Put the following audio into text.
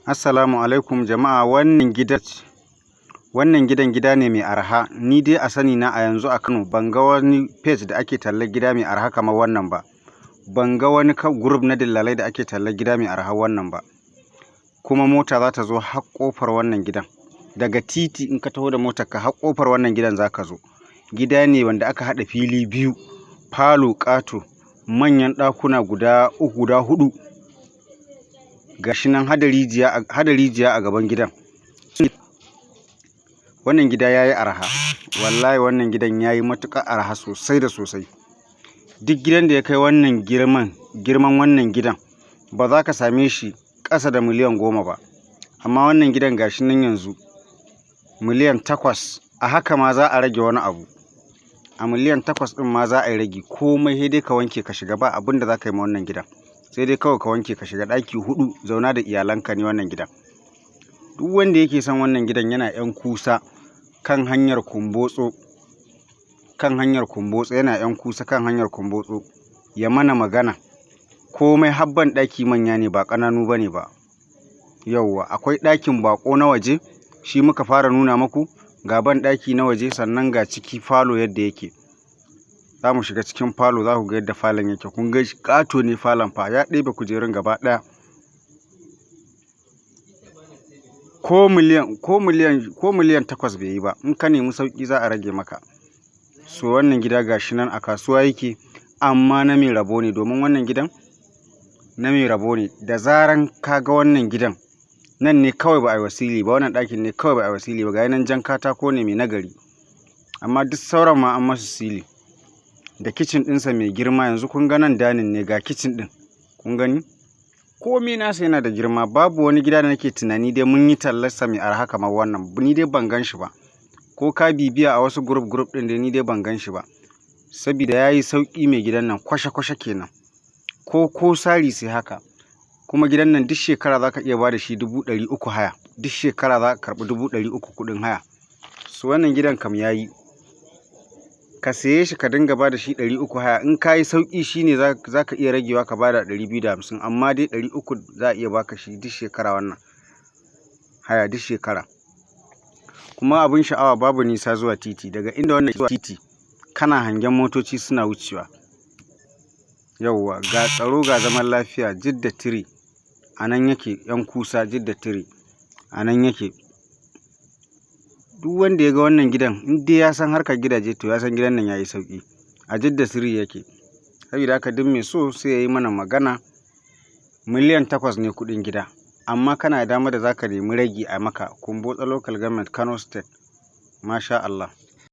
Assalamu alaikum jama'a, wannan gidan gida ne mai arha. Ni dai a sani na a yanzu a Kano ban ga wani page da ake tallar gida mai arha kamar wannan ba. Ban ga wani group na dillalai da ake tallar gida mai arha wannan ba. Kuma mota za ta zo har ƙofar wannan gidan. Daga titi in ka taho da motar ka har ƙofar wannan gidan za ka zo. Gida ne wanda aka haɗa fili biyu, falo ƙato, manyan ɗakuna guda huɗu. Gashi nan hada rijiya a gaban gidan. Wannan gida yayi arha, wallahi wannan gidan yayi matuƙar arha sosai da sosai. Duk gidan da ya kai wannan girman wannan gidan ba za ka same shi ƙasa da miliyan 10 ba. Amma wannan gidan gashi nan yanzu miliyan 8, a haka ma za a rage wani abu. A miliyan 8 ɗin ma za a yi rage, komai sai dai ka wanke ka shiga, ba abin da za ka yi ma wannan gidan. Sai dai kawai ka wanke ka shiga, ɗaki 4 zauna da iyalanka ne wannan gidan. Duk wanda yake son wannan gidan yana 'yan kusa kan hanyar Kumbotso, yana 'yan kusa kan hanyar Kumbotso, ya mana magana. Komai habban ɗaki manya ne, ba ƙananu bane ba. Yauwa akwai ɗakin baƙo na waje, shi muka fara nuna muku. Ga ban ɗaki na waje, sannan ga ciki falo yadda yake. Za mu shiga cikin falo, za ku ga yadda falon yake. Kun ga shi ƙato ne falon fa, ya ɗebe kujerun gaba ɗaya. Ko miliyan 8 bai yi ba. In ka nemi sauƙi za a rage maka. So wannan gida gashi nan a kasuwa yake, amma na mai rabo ne, domin wannan gidan na mai rabo ne. Da zaran ka ga wannan gidan, nan ne kawai ba a yi wasili ba, wannan ɗakin ne kawai ba a yi wasili ba. Ga nan jan katako ne mai nagari, amma duk sauran ma an masu sili. Da kicin ɗinsa mai girma, yanzu kun ga nan danin ne, ga kicin ɗin kun gani. Komai nasa yana da girma. Babu wani gida da nake tunani dai mun yi tallarsa mai arha kamar wannan. Ni dai ban gan shi ba. Ko ka bibiya a wasu group ɗin dai ni dai ban gan shi ba. Saboda ya yi sauƙi mai gidan nan, kwashe-kwashe kenan. Ko sari sai haka. Kuma gidan nan duk shekara za ka iya ba da shi 300 haya. Duk shekara za ka karɓi 300 kuɗin haya. So wannan gidan kam ya yi. Ka saye shi ka dinga ba da shi 300 haya. In ka yi sauƙi shi ne za ka iya ragewa ka ba da 250. Amma dai 300 za a iya baka shi duk shekara wannan haya, duk shekara. Kuma abin sha'awa, babu nisa zuwa titi. Daga inda wannan zuwa titi kana hangen motoci suna wucewa. Yauwa ga tsaro ga zaman lafiya. Jidda 3 a nan yake, 'yan kusa Jidda 3 a nan yake. Duk wanda ya ga wannan gidan, in dai ya san harkar gidaje, to ya san gidan nan ya yi sauƙi. A Jidda 3 yake. Saboda haka duk mai so sai ya yi mana magana. Miliyan 8 ne kuɗin gida, amma kana da damar da za ka nemi ragi a maka. Kumbotso Local Government, Kano State. Masha Allah.